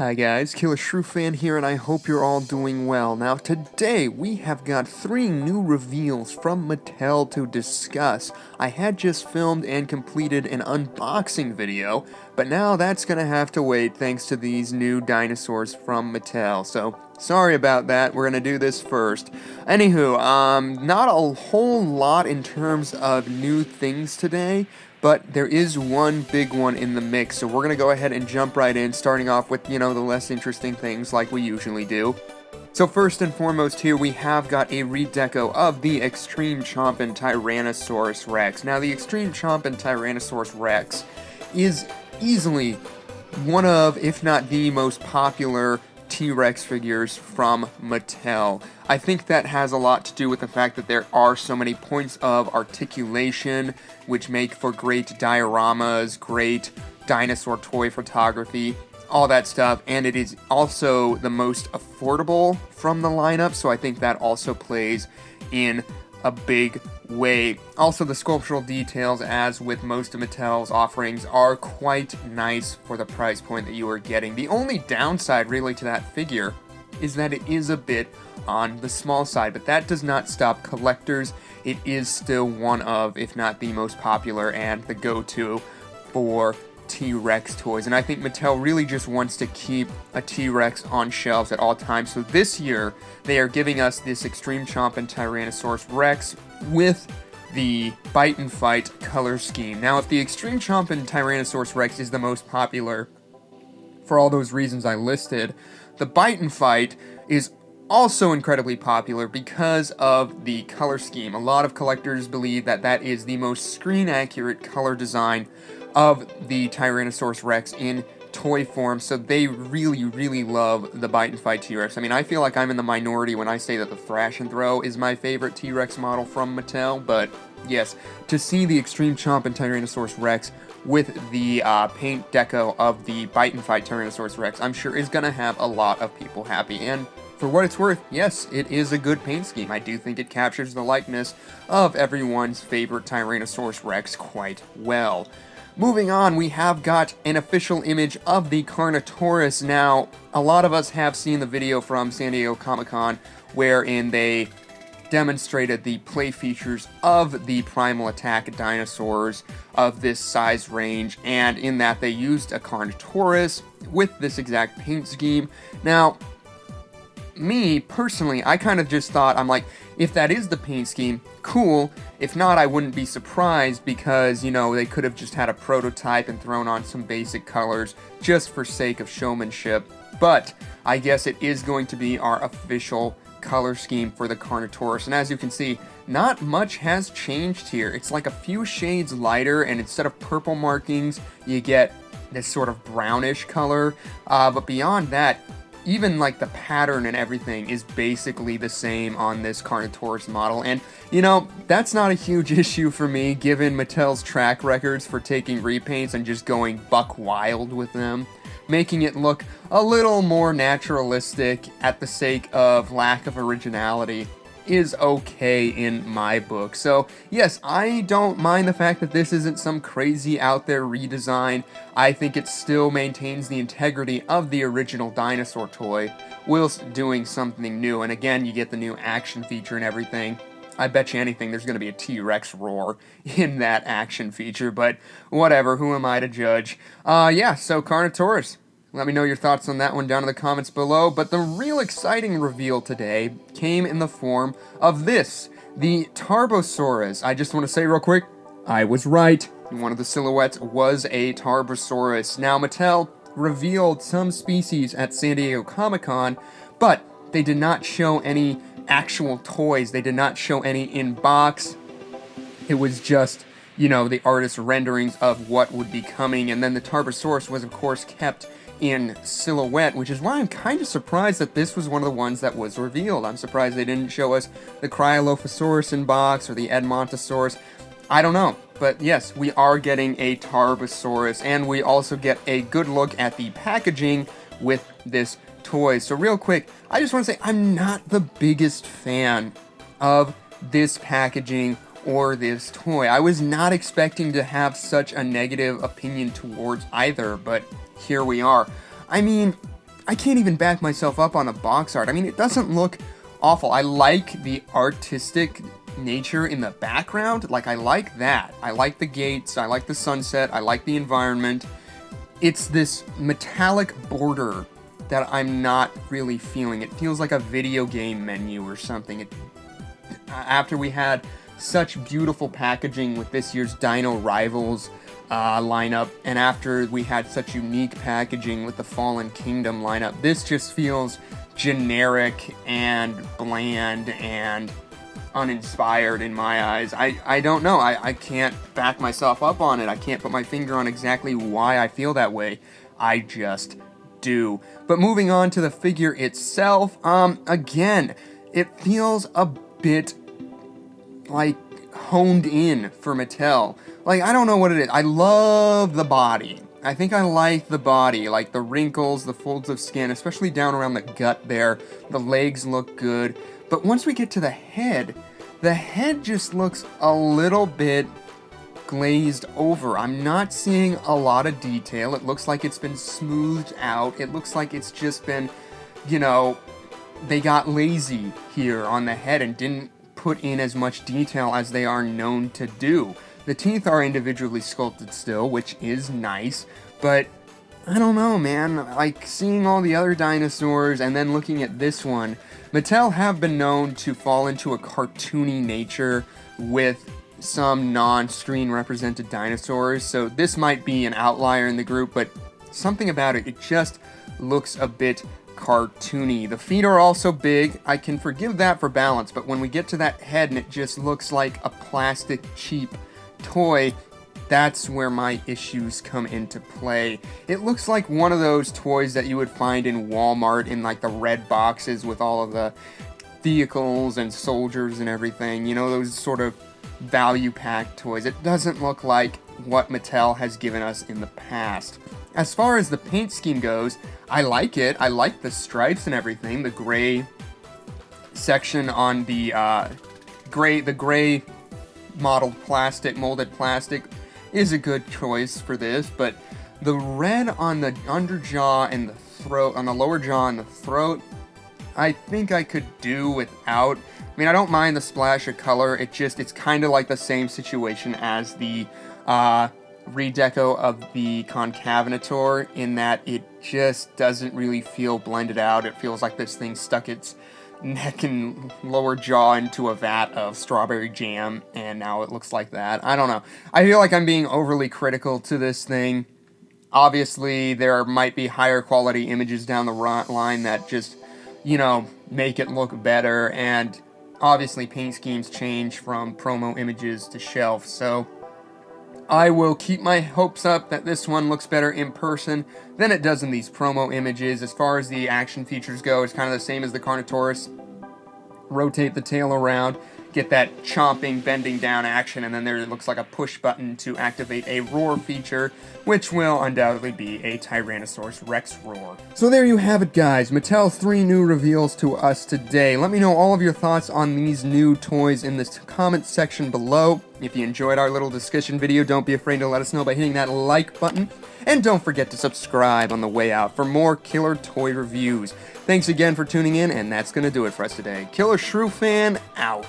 Hi guys, Killer Shrew Fan here, and I hope you're all doing well. Now today we have got 3 new reveals from Mattel to discuss. I had just filmed and completed an unboxing video, but now that's gonna have to wait thanks to these new dinosaurs from Mattel, so sorry about that, we're gonna do this first. Anywho, not a whole lot in terms of new things today, but there is one big one in the mix, so we're going to go ahead and jump right in, starting off with, the less interesting things like we usually do. So first and foremost here, we have got a redeco of the Extreme Chompin' Tyrannosaurus Rex. Now, the Extreme Chompin' Tyrannosaurus Rex is easily one of, if not the most popular T-Rex figures from Mattel. I think that has a lot to do with the fact that there are so many points of articulation, which make for great dioramas, great dinosaur toy photography, all that stuff, and it is also the most affordable from the lineup, so I think that also plays in a big way. Also, the sculptural details, as with most of Mattel's offerings, are quite nice for the price point that you are getting. The only downside, really, to that figure is that it is a bit on the small side, but that does not stop collectors. It is still one of, if not the most popular and the go-to for T-Rex toys, and I think Mattel really just wants to keep a T-Rex on shelves at all times. So this year, they are giving us this Extreme Chompin' Tyrannosaurus Rex with the Bite and Fight color scheme. Now, if the Extreme Chompin' Tyrannosaurus Rex is the most popular for all those reasons I listed, the Bite and Fight is also incredibly popular because of the color scheme. A lot of collectors believe that that is the most screen-accurate color design of the Tyrannosaurus Rex in toy form, so they really love the Bite and Fight T-Rex. I mean, I feel like I'm in the minority when I say that the Thrash and Throw is my favorite T-Rex model from Mattel, but yes, to see the Extreme Chompin' Tyrannosaurus Rex with the paint deco of the Bite and Fight Tyrannosaurus Rex, I'm sure is gonna have a lot of people happy, and for what it's worth, yes, it is a good paint scheme. I do think it captures the likeness of everyone's favorite Tyrannosaurus Rex quite well. Moving on, we have got an official image of the Carnotaurus. Now, a lot of us have seen the video from San Diego Comic-Con wherein they demonstrated the play features of the primal attack dinosaurs of this size range, and in that they used a Carnotaurus with this exact paint scheme. Now, me, personally, I kind of just thought, I'm like, if that is the paint scheme, cool. If not, I wouldn't be surprised because, they could have just had a prototype and thrown on some basic colors just for sake of showmanship. But I guess it is going to be our official color scheme for the Carnotaurus. And as you can see, not much has changed here. It's like a few shades lighter, and instead of purple markings, you get this sort of brownish color. But beyond that, even like the pattern and everything is basically the same on this Carnotaurus model, and that's not a huge issue for me given Mattel's track records for taking repaints and just going buck wild with them, making it look a little more naturalistic at the sake of lack of originality is okay in my book. So yes, I don't mind the fact that this isn't some crazy out there redesign. I think it still maintains the integrity of the original dinosaur toy whilst doing something new. And again, you get the new action feature and everything. I bet you anything there's going to be a T-Rex roar in that action feature, but whatever, who am I to judge? Yeah, so Carnotaurus. Let me know your thoughts on that one down in the comments below, but the real exciting reveal today came in the form of this, the Tarbosaurus. I just want to say real quick, I was right. One of the silhouettes was a Tarbosaurus. Now, Mattel revealed some species at San Diego Comic-Con, but they did not show any actual toys. They did not show any in-box. It was just, the artist's renderings of what would be coming, and then the Tarbosaurus was, of course, kept in silhouette, which is why I'm kind of surprised that this was one of the ones that was revealed. I'm surprised they didn't show us the Cryolophosaurus in box or the Edmontosaurus. I don't know, but yes, we are getting a Tarbosaurus, and we also get a good look at the packaging with this toy. So real quick, I just want to say I'm not the biggest fan of this packaging or this toy. I was not expecting to have such a negative opinion towards either, but here we are. I mean, I can't even back myself up on the box art. I mean, it doesn't look awful. I like the artistic nature in the background. Like, I like that. I like the gates. I like the sunset. I like the environment. It's this metallic border that I'm not really feeling. It feels like a video game menu or something. After we had such beautiful packaging with this year's Dino Rivals lineup, and after we had such unique packaging with the Fallen Kingdom lineup, this just feels generic and bland and uninspired in my eyes. I don't know. I can't back myself up on it. I can't put my finger on exactly why I feel that way. I just do. But moving on to the figure itself, again, it feels a bit like honed in for Mattel. Like, I don't know what it is. I love the body. I think I like the body, like the wrinkles, the folds of skin, especially down around the gut there. The legs look good. But once we get to the head just looks a little bit glazed over. I'm not seeing a lot of detail. It looks like it's been smoothed out. It looks like it's just been, you know, they got lazy here on the head and didn't put in as much detail as they are known to do. The teeth are individually sculpted still, which is nice, but I don't know, man. Like, seeing all the other dinosaurs and then looking at this one, Mattel have been known to fall into a cartoony nature with some non-screen represented dinosaurs, so this might be an outlier in the group, but something about it just looks a bit cartoony. The feet are also big. I can forgive that for balance, but when we get to that head and it just looks like a plastic cheap toy, that's where my issues come into play. It looks like one of those toys that you would find in Walmart in like the red boxes with all of the vehicles and soldiers and everything. You know, those sort of value pack toys. It doesn't look like what Mattel has given us in the past. As far as the paint scheme goes, I like it. I like the stripes and everything. The gray section on the gray molded plastic is a good choice for this, but the red on the underjaw and the throat, on the lower jaw and the throat, I think I could do without. I mean, I don't mind the splash of color. It's kind of like the same situation as the redeco of the Carnotaurus, in that it just doesn't really feel blended out. It feels like this thing stuck its neck and lower jaw into a vat of strawberry jam, and now it looks like that. I don't know. I feel like I'm being overly critical to this thing. Obviously, there might be higher quality images down the line that just, you know, make it look better, and obviously paint schemes change from promo images to shelf, so I will keep my hopes up that this one looks better in person than it does in these promo images. As far as the action features go, it's kind of the same as the Carnotaurus. Rotate the tail around, get that chomping, bending down action, and then there looks like a push button to activate a roar feature, which will undoubtedly be a Tyrannosaurus Rex roar. So there you have it, guys. Mattel's 3 new reveals to us today. Let me know all of your thoughts on these new toys in the comment section below. If you enjoyed our little discussion video, don't be afraid to let us know by hitting that like button. And don't forget to subscribe on the way out for more killer toy reviews. Thanks again for tuning in, and that's going to do it for us today. Killer Shrew Fan, out.